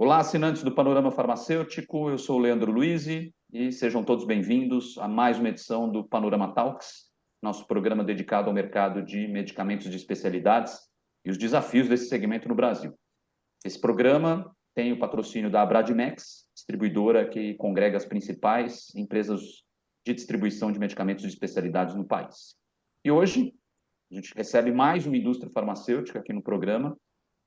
Olá, assinantes do Panorama Farmacêutico, eu sou o Leandro Luizi e sejam todos bem-vindos a mais uma edição do Panorama Talks, nosso programa dedicado ao mercado de medicamentos de especialidades e os desafios desse segmento no Brasil. Esse programa tem o patrocínio da Abradimex, distribuidora que congrega as principais empresas de distribuição de medicamentos de especialidades no país. E hoje a gente recebe mais uma indústria farmacêutica aqui no programa,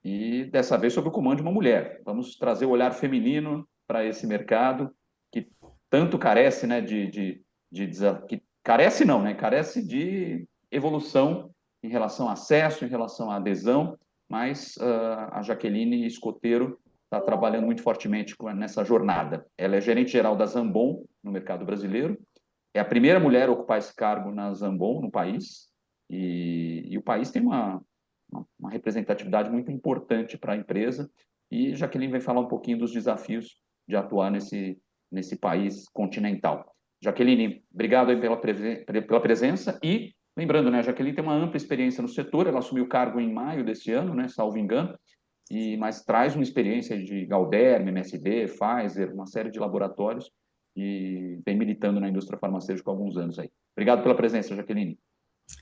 e dessa vez sob o comando de uma mulher. Vamos trazer o olhar feminino para esse mercado que tanto carece, né, que carece não, né, carece de evolução em relação a acesso, em relação à adesão, mas a Jaqueline Escoteiro está trabalhando muito fortemente nessa jornada. Ela é gerente geral da Zambon no mercado brasileiro, é a primeira mulher a ocupar esse cargo na Zambon no país, e o país tem uma representatividade muito importante para a empresa, e Jaqueline vai falar um pouquinho dos desafios de atuar nesse país continental. Jaqueline, obrigado aí pela presença, e lembrando, né, a Jaqueline tem uma ampla experiência no setor, ela assumiu o cargo em maio desse ano, né, salvo engano, mas traz uma experiência de Galderma, MSD, Pfizer, uma série de laboratórios, e vem militando na indústria farmacêutica há alguns anos aí. Obrigado pela presença, Jaqueline.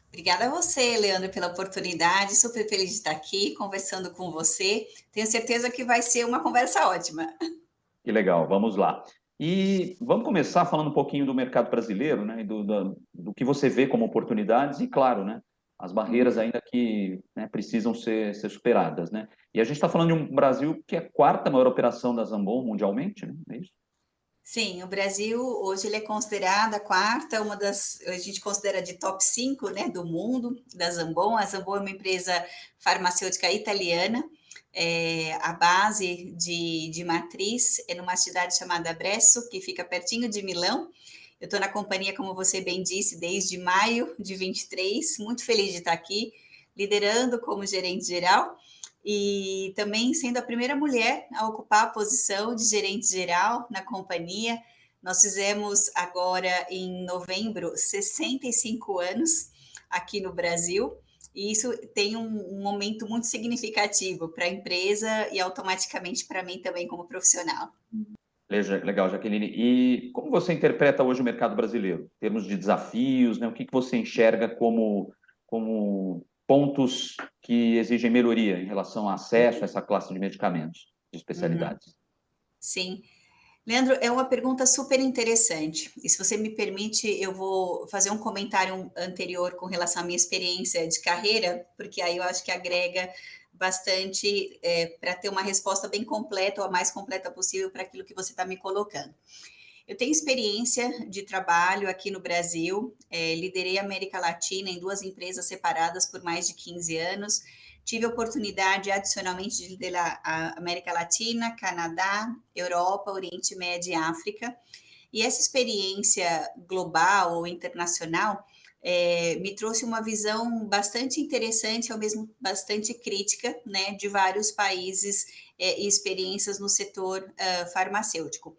Obrigada a você, Leandro, pela oportunidade. Super feliz de estar aqui conversando com você. Tenho certeza que vai ser uma conversa ótima. Que legal, vamos lá. E vamos começar falando um pouquinho do mercado brasileiro, né, e do que você vê como oportunidades e, claro, né, as barreiras ainda que, né, precisam ser superadas, né? E a gente está falando de um Brasil que é a quarta maior operação da Zambon mundialmente, né? É isso? Sim, o Brasil hoje ele é considerado a quarta, uma das, a gente considera de top 5, né, do mundo, da Zambon. A Zambon é uma empresa farmacêutica italiana, a base de matriz é numa cidade chamada Bresso, que fica pertinho de Milão. Eu estou na companhia, como você bem disse, desde maio de 23, muito feliz de estar aqui, liderando como gerente geral, e também sendo a primeira mulher a ocupar a posição de gerente geral na companhia. Nós fizemos agora, em novembro, 65 anos aqui no Brasil, e isso tem um momento muito significativo para a empresa e automaticamente para mim também como profissional. Legal, Jaqueline. E como você interpreta hoje o mercado brasileiro? Em termos de desafios, né? O que você enxerga como pontos que exigem melhoria em relação ao acesso a essa classe de medicamentos de especialidades? Sim. Leandro, é uma pergunta super interessante. E se você me permite, eu vou fazer um comentário anterior com relação à minha experiência de carreira, porque aí eu acho que agrega bastante para ter uma resposta bem completa, ou a mais completa possível para aquilo que você está me colocando. Eu tenho experiência de trabalho aqui no Brasil, liderei a América Latina em 2 empresas separadas por mais de 15 anos, tive a oportunidade, adicionalmente, de liderar a América Latina, Canadá, Europa, Oriente Médio e África, e essa experiência global ou internacional me trouxe uma visão bastante interessante, ao mesmo bastante crítica, né, de vários países e experiências no setor farmacêutico.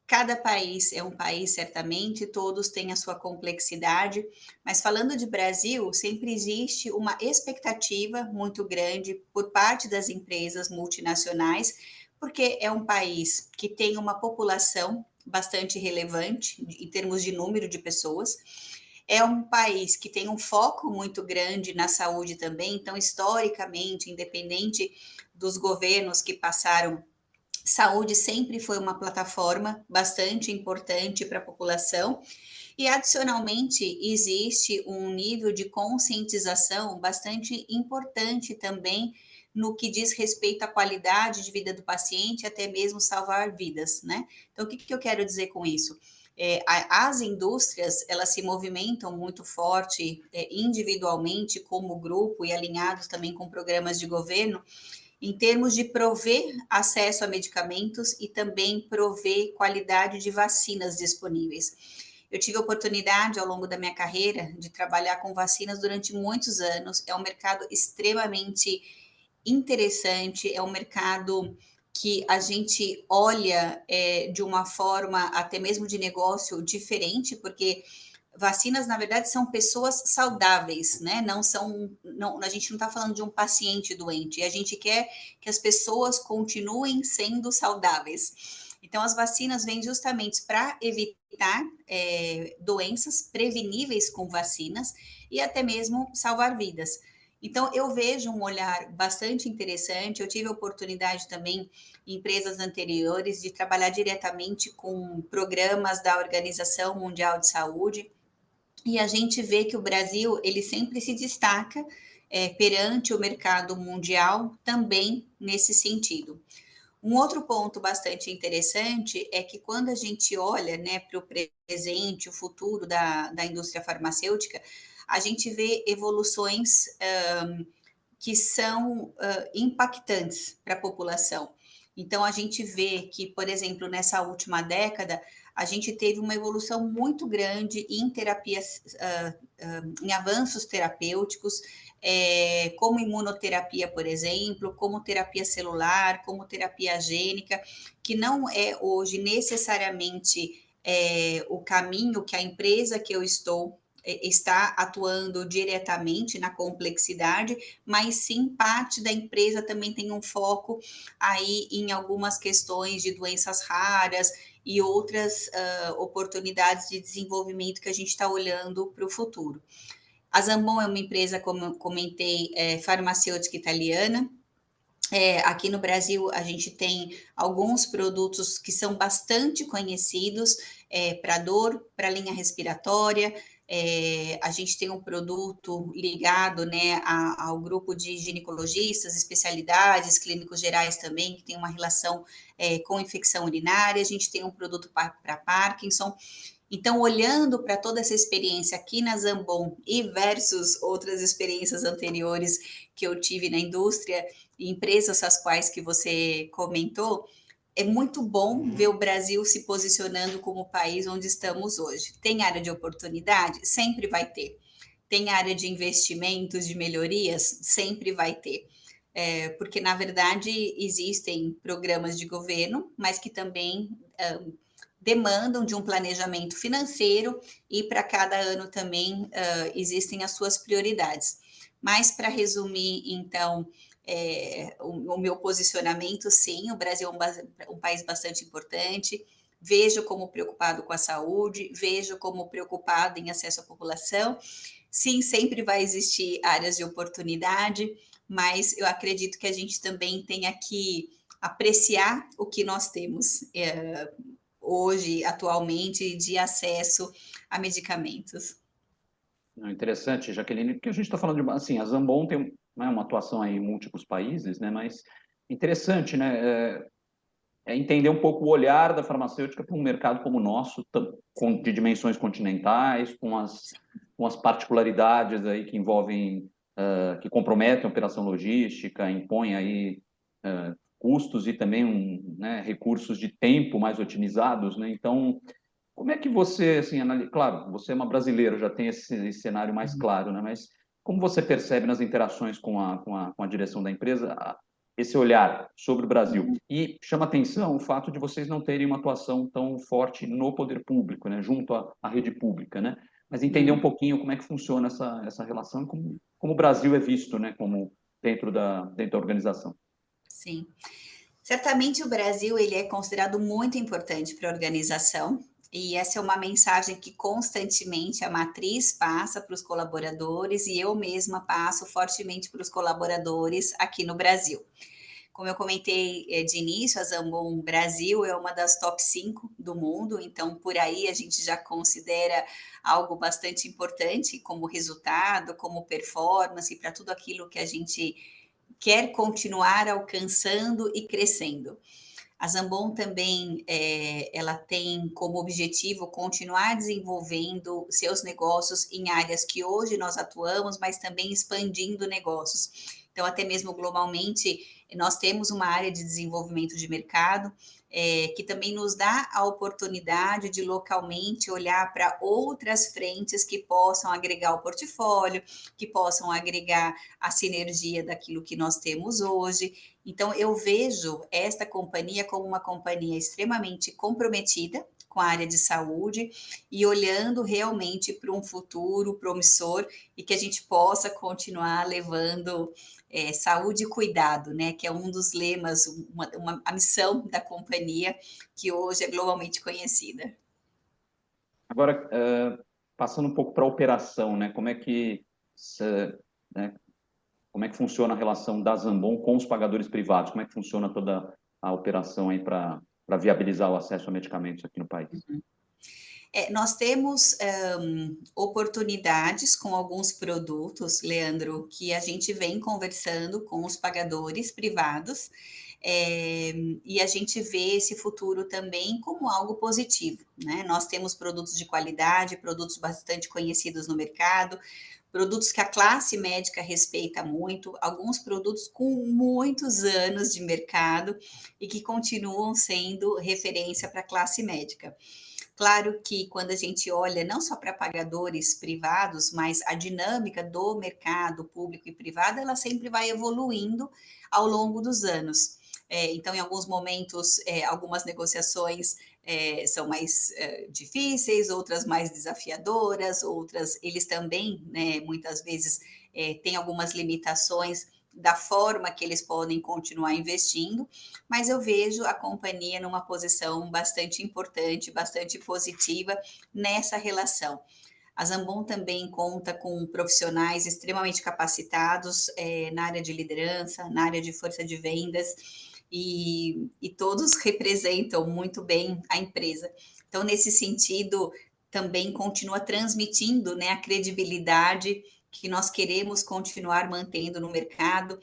Cada país é um país, certamente, todos têm a sua complexidade, mas falando de Brasil, sempre existe uma expectativa muito grande por parte das empresas multinacionais, porque é um país que tem uma população bastante relevante em termos de número de pessoas. É um país que tem um foco muito grande na saúde também, então, historicamente, independente dos governos que passaram, saúde sempre foi uma plataforma bastante importante para a população e, adicionalmente, existe um nível de conscientização bastante importante também no que diz respeito à qualidade de vida do paciente, até mesmo salvar vidas, né? Então, o que eu quero dizer com isso? As indústrias, elas se movimentam muito forte individualmente, como grupo e alinhados também com programas de governo, em termos de prover acesso a medicamentos e também prover qualidade de vacinas disponíveis. Eu tive a oportunidade, ao longo da minha carreira, de trabalhar com vacinas durante muitos anos. É um mercado extremamente interessante, é um mercado que a gente olha de uma forma até mesmo de negócio diferente, porque vacinas, na verdade, são pessoas saudáveis, né? A gente não está falando de um paciente doente, e a gente quer que as pessoas continuem sendo saudáveis. Então, as vacinas vêm justamente para evitar doenças preveníveis com vacinas e até mesmo salvar vidas. Então, eu vejo um olhar bastante interessante. Eu tive a oportunidade também, em empresas anteriores, de trabalhar diretamente com programas da Organização Mundial de Saúde, e a gente vê que o Brasil, ele sempre se destaca perante o mercado mundial também nesse sentido. Um outro ponto bastante interessante é que quando a gente olha, né, para o presente, o futuro da indústria farmacêutica, a gente vê evoluções que são impactantes para a população. Então, a gente vê que, por exemplo, nessa última década, a gente teve uma evolução muito grande em terapias, em avanços terapêuticos, como imunoterapia, por exemplo, como terapia celular, como terapia gênica, que não é hoje necessariamente o caminho que a empresa que eu estou está atuando diretamente na complexidade, mas sim parte da empresa também tem um foco aí em algumas questões de doenças raras e outras oportunidades de desenvolvimento que a gente está olhando para o futuro. A Zambon é uma empresa, como eu comentei, farmacêutica italiana. Aqui no Brasil, a gente tem alguns produtos que são bastante conhecidos para dor, para linha respiratória. A gente tem um produto ligado, né, ao grupo de ginecologistas, especialidades, clínicos gerais também, que tem uma relação com infecção urinária. A gente tem um produto para Parkinson. Então, olhando para toda essa experiência aqui na Zambon e versus outras experiências anteriores que eu tive na indústria, empresas as quais que você comentou, é muito bom ver o Brasil se posicionando como o país onde estamos hoje. Tem área de oportunidade? Sempre vai ter. Tem área de investimentos, de melhorias? Sempre vai ter. Porque, na verdade, existem programas de governo, mas que também demandam de um planejamento financeiro e para cada ano também existem as suas prioridades. Mas, para resumir, então, o meu posicionamento, sim, o Brasil é um país bastante importante, vejo como preocupado com a saúde, vejo como preocupado em acesso à população. Sim, sempre vai existir áreas de oportunidade, mas eu acredito que a gente também tenha que apreciar o que nós temos hoje, atualmente, de acesso a medicamentos. Interessante, Jaqueline, porque a gente está falando de, assim, a Zambon tem, né, uma atuação aí em múltiplos países, né, mas interessante, né, entender um pouco o olhar da farmacêutica para um mercado como o nosso, de dimensões continentais, com as particularidades aí que envolvem, que comprometem a operação logística, impõem aí custos e também né, recursos de tempo mais otimizados, né? Então, como é que você, assim, claro, você é uma brasileira, já tem esse cenário mais claro, né? Mas como você percebe nas interações com a direção da empresa esse olhar sobre o Brasil? E chama atenção o fato de vocês não terem uma atuação tão forte no poder público, né? Junto à rede pública, né? Mas entender um pouquinho como é que funciona essa relação, como o Brasil é visto, né? Como dentro da organização. Sim. Certamente o Brasil ele é considerado muito importante para a organização, e essa é uma mensagem que constantemente a matriz passa para os colaboradores e eu mesma passo fortemente para os colaboradores aqui no Brasil. Como eu comentei de início, a Zambon Brasil é uma das top 5 do mundo, então por aí a gente já considera algo bastante importante como resultado, como performance, para tudo aquilo que a gente quer continuar alcançando e crescendo. A Zambon também ela tem como objetivo continuar desenvolvendo seus negócios em áreas que hoje nós atuamos, mas também expandindo negócios. Então, até mesmo globalmente, nós temos uma área de desenvolvimento de mercado que também nos dá a oportunidade de localmente olhar para outras frentes que possam agregar o portfólio, que possam agregar a sinergia daquilo que nós temos hoje. Então, eu vejo esta companhia como uma companhia extremamente comprometida com a área de saúde e olhando realmente para um futuro promissor e que a gente possa continuar levando saúde e cuidado, né? Que é um dos lemas, a missão da companhia, que hoje é globalmente conhecida. Agora, passando um pouco para a operação, né? Né, como é que funciona a relação da Zambon com os pagadores privados? Como é que funciona toda a operação aí para viabilizar o acesso a medicamentos aqui no país? Nós temos oportunidades com alguns produtos, Leandro, que a gente vem conversando com os pagadores privados, e a gente vê esse futuro também como algo positivo, né? Nós temos produtos de qualidade, produtos bastante conhecidos no mercado, produtos que a classe médica respeita muito, alguns produtos com muitos anos de mercado e que continuam sendo referência para a classe médica. Claro que quando a gente olha não só para pagadores privados, mas a dinâmica do mercado público e privado, ela sempre vai evoluindo ao longo dos anos. Então, em alguns momentos, algumas negociações são mais difíceis, outras mais desafiadoras, outras, eles também, né, muitas vezes, têm algumas limitações da forma que eles podem continuar investindo, mas eu vejo a companhia numa posição bastante importante, bastante positiva nessa relação. A Zambon também conta com profissionais extremamente capacitados na área de liderança, na área de força de vendas, e todos representam muito bem a empresa. Então, nesse sentido, também continua transmitindo, né, a credibilidade que nós queremos continuar mantendo no mercado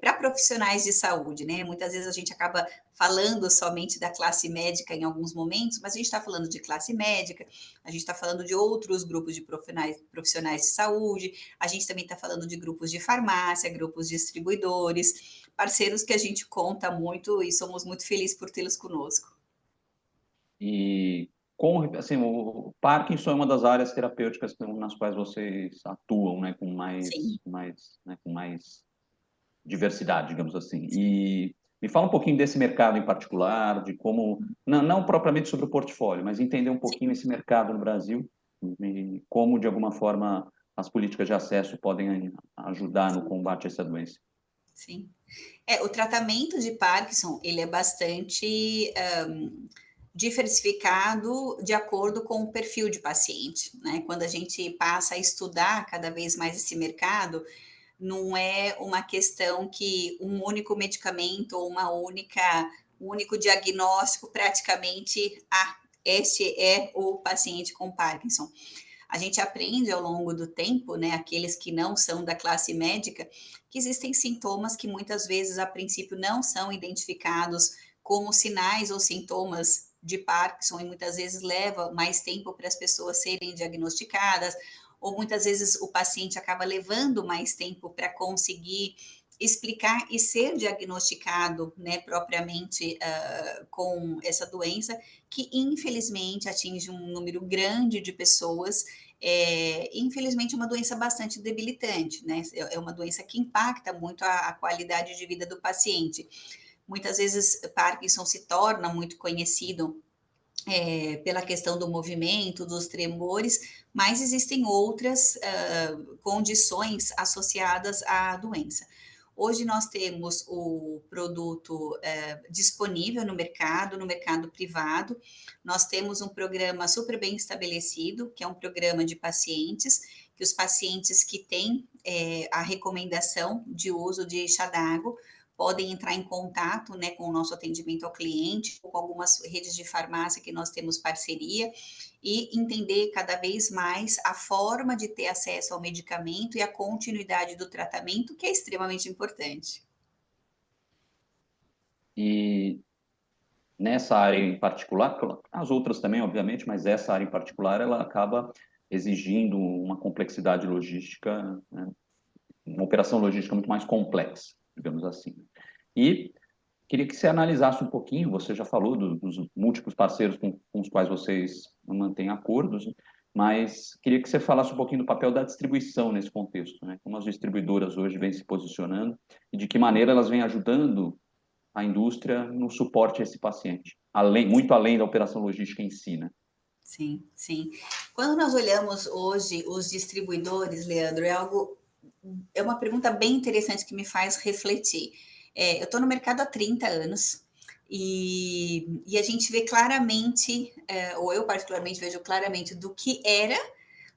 para profissionais de saúde, né? Muitas vezes a gente acaba falando somente da classe médica em alguns momentos, mas a gente está falando de classe médica, a gente está falando de outros grupos de profissionais de saúde, a gente também está falando de grupos de farmácia, grupos distribuidores, parceiros que a gente conta muito e somos muito felizes por tê-los conosco. E assim, o Parkinson é uma das áreas terapêuticas nas quais vocês atuam, né, Sim. com mais diversidade, digamos assim. E me fala um pouquinho desse mercado em particular, de como, não propriamente sobre o portfólio, mas entender um pouquinho esse mercado no Brasil e como, de alguma forma, as políticas de acesso podem ajudar no combate a essa doença. Sim. O tratamento de Parkinson, ele é bastante diversificado de acordo com o perfil de paciente, né? Quando a gente passa a estudar cada vez mais esse mercado, não é uma questão que um único medicamento ou um único diagnóstico praticamente, este é o paciente com Parkinson. A gente aprende ao longo do tempo, né, aqueles que não são da classe médica, que existem sintomas que muitas vezes a princípio não são identificados como sinais ou sintomas de Parkinson e muitas vezes leva mais tempo para as pessoas serem diagnosticadas, ou muitas vezes o paciente acaba levando mais tempo para conseguir explicar e ser diagnosticado, né, propriamente com essa doença, que infelizmente atinge um número grande de pessoas. Infelizmente, é uma doença bastante debilitante, né? É uma doença que impacta muito a qualidade de vida do paciente. Muitas vezes, Parkinson se torna muito conhecido pela questão do movimento, dos tremores, mas existem outras condições associadas à doença. Hoje nós temos o produto disponível no mercado privado. Nós temos um programa super bem estabelecido, que é um programa de pacientes, que os pacientes que têm a recomendação de uso de chá d'água podem entrar em contato, né, com o nosso atendimento ao cliente, com algumas redes de farmácia que nós temos parceria, e entender cada vez mais a forma de ter acesso ao medicamento e a continuidade do tratamento, que é extremamente importante. E nessa área em particular, as outras também, obviamente, mas essa área em particular, ela acaba exigindo uma complexidade logística, né, uma operação logística muito mais complexa, digamos assim. E queria que você analisasse um pouquinho, você já falou dos múltiplos parceiros com os quais vocês mantêm acordos, mas queria que você falasse um pouquinho do papel da distribuição nesse contexto, né? Como as distribuidoras hoje vêm se posicionando e de que maneira elas vêm ajudando a indústria no suporte a esse paciente. muito além da operação logística em si, né? Sim, sim. Quando nós olhamos hoje os distribuidores, Leandro, é uma pergunta bem interessante que me faz refletir. Eu estou no mercado há 30 anos e a gente vê claramente, ou eu particularmente vejo claramente, do que era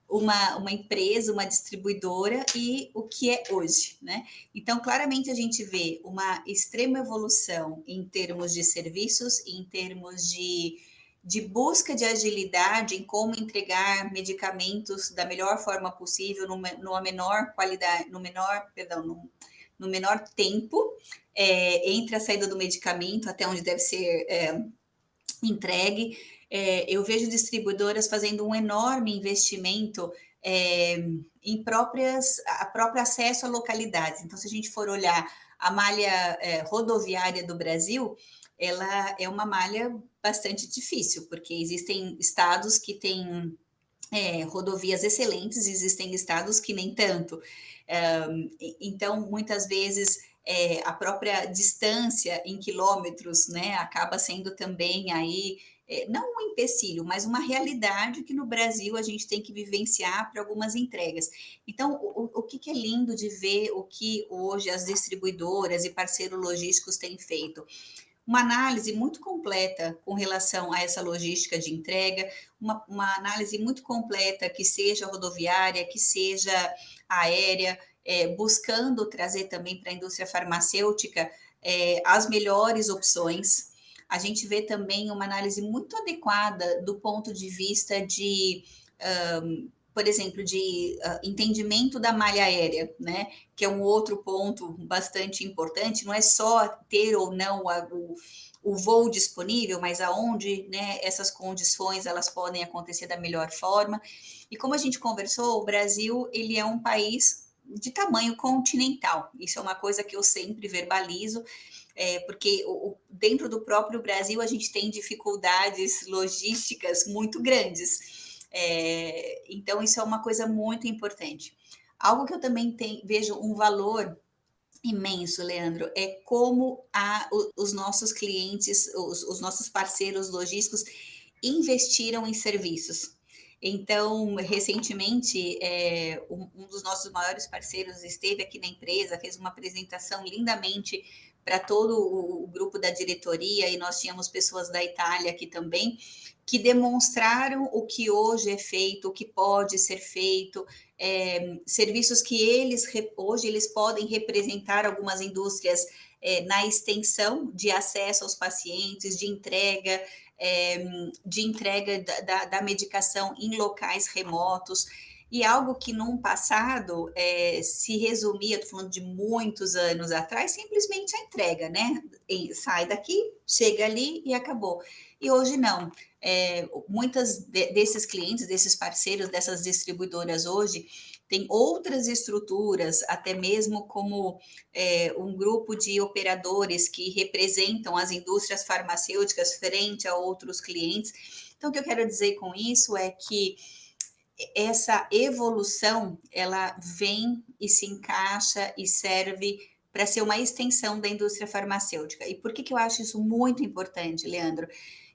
uma empresa, uma distribuidora e o que é hoje, né? Então, claramente a gente vê uma extrema evolução em termos de serviços, em termos de busca de agilidade em como entregar medicamentos da melhor forma possível, numa menor qualidade, no menor tempo, entre a saída do medicamento até onde deve ser entregue. Eu vejo distribuidoras fazendo um enorme investimento em próprio acesso a localidades. Então, se a gente for olhar a malha rodoviária do Brasil, ela é uma malha bastante difícil, porque existem estados que têm rodovias excelentes, existem estados que nem tanto. Então, muitas vezes, a própria distância em quilômetros, né, acaba sendo também aí, não um empecilho, mas uma realidade que no Brasil a gente tem que vivenciar para algumas entregas. Então, o que é lindo de ver o que hoje as distribuidoras e parceiros logísticos têm feito? Uma análise muito completa com relação a essa logística de entrega, uma análise muito completa que seja rodoviária, que seja aérea, buscando trazer também para a indústria farmacêutica as melhores opções. A gente vê também uma análise muito adequada do ponto de vista de por exemplo, de entendimento da malha aérea, né? Que é um outro ponto bastante importante, não é só ter ou não o voo disponível, mas aonde, né, essas condições elas podem acontecer da melhor forma. E como a gente conversou, o Brasil ele é um país de tamanho continental. Isso é uma coisa que eu sempre verbalizo, porque dentro do próprio Brasil a gente tem dificuldades logísticas muito grandes. Então, isso é uma coisa muito importante. Algo que eu também vejo um valor imenso, Leandro, é como os nossos clientes, os nossos parceiros logísticos investiram em serviços. Então, recentemente, um dos nossos maiores parceiros esteve aqui na empresa, fez uma apresentação lindamente para todo o grupo da diretoria, e nós tínhamos pessoas da Itália aqui também, que demonstraram o que hoje é feito, o que pode ser feito, serviços que hoje eles podem representar algumas indústrias na extensão de acesso aos pacientes, de entrega da medicação em locais remotos, e algo que num passado se resumia, estou falando de muitos anos atrás, simplesmente a entrega, né? Sai daqui, chega ali e acabou. E hoje não. Muitas desses clientes, desses parceiros, dessas distribuidoras hoje, tem outras estruturas, até mesmo como um grupo de operadores que representam as indústrias farmacêuticas frente a outros clientes. Então, o que eu quero dizer com isso é que essa evolução, ela vem e se encaixa e serve para ser uma extensão da indústria farmacêutica. E por que eu acho isso muito importante, Leandro?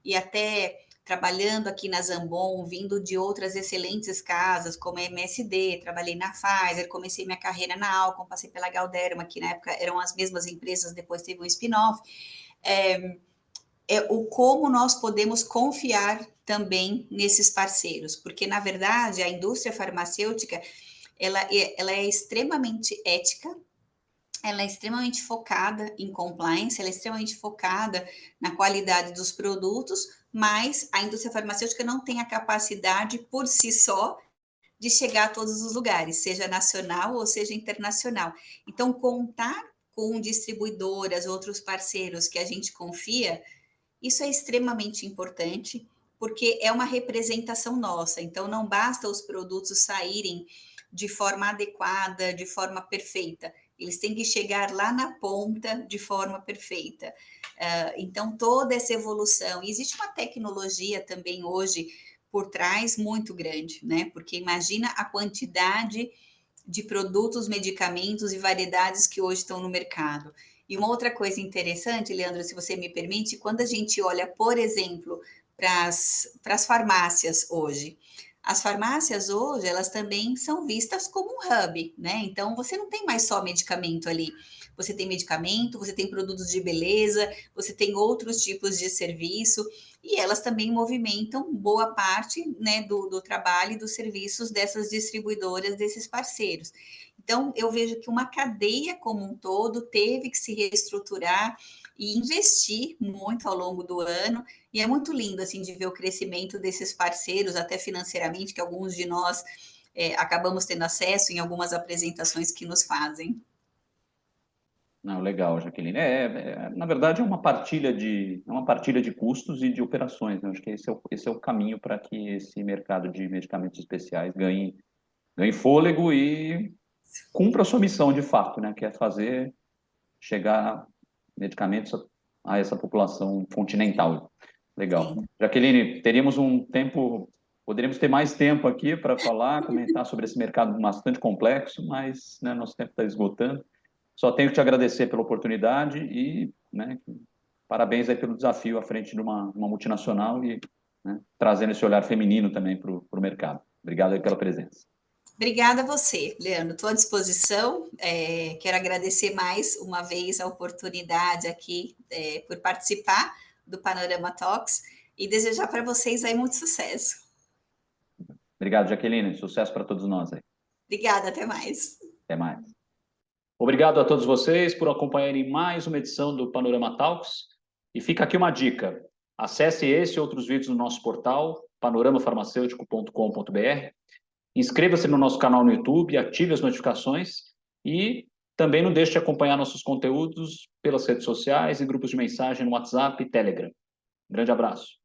E até trabalhando aqui na Zambon, vindo de outras excelentes casas, como a MSD, trabalhei na Pfizer, comecei minha carreira na Alcon, passei pela Galderma, que na época eram as mesmas empresas, depois teve um spin-off. O como nós podemos confiar também nesses parceiros, porque, na verdade, a indústria farmacêutica, ela é extremamente ética, ela é extremamente focada em compliance, ela é extremamente focada na qualidade dos produtos, mas a indústria farmacêutica não tem a capacidade, por si só, de chegar a todos os lugares, seja nacional ou seja internacional. Então, contar com distribuidoras, outros parceiros que a gente confia, isso é extremamente importante, porque é uma representação nossa. Então, não basta os produtos saírem de forma adequada, de forma perfeita. Eles têm que chegar lá na ponta de forma perfeita. Então, toda essa evolução. E existe uma tecnologia também hoje por trás muito grande, né? Porque imagina a quantidade de produtos, medicamentos e variedades que hoje estão no mercado. E uma outra coisa interessante, Leandro, se você me permite, quando a gente olha, por exemplo, para as farmácias hoje, as farmácias hoje, elas também são vistas como um hub, né? Então, você não tem mais só medicamento ali. Você tem medicamento, você tem produtos de beleza, você tem outros tipos de serviço, e elas também movimentam boa parte, né, do trabalho e dos serviços dessas distribuidoras, desses parceiros. Então, eu vejo que uma cadeia como um todo teve que se reestruturar e investir muito ao longo do ano, e é muito lindo, assim, de ver o crescimento desses parceiros, até financeiramente, que alguns de nós acabamos tendo acesso em algumas apresentações que nos fazem. Não, legal, Jaqueline. Na verdade, é uma partilha de custos e de operações, né? Acho que esse é o caminho para que esse mercado de medicamentos especiais ganhe fôlego e cumpra a sua missão de fato, né? Que é fazer chegar medicamentos a essa população continental. Legal. Sim. Jaqueline, poderíamos ter mais tempo aqui para falar, comentar sobre esse mercado bastante complexo, mas, né, nosso tempo está esgotando. Só tenho que te agradecer pela oportunidade e, né, parabéns aí pelo desafio à frente de uma multinacional e, né, trazendo esse olhar feminino também para o mercado. Obrigado aí pela presença. Obrigada a você, Leandro. Estou à disposição. Quero agradecer mais uma vez a oportunidade aqui por participar do Panorama Talks e desejar para vocês aí muito sucesso. Obrigado, Jaqueline. Sucesso para todos nós aí. Obrigada, até mais. Até mais. Obrigado a todos vocês por acompanharem mais uma edição do Panorama Talks. E fica aqui uma dica. Acesse esse e outros vídeos no nosso portal, panoramafarmaceutico.com.br. Inscreva-se no nosso canal no YouTube, ative as notificações e também não deixe de acompanhar nossos conteúdos pelas redes sociais e grupos de mensagem no WhatsApp e Telegram. Grande abraço.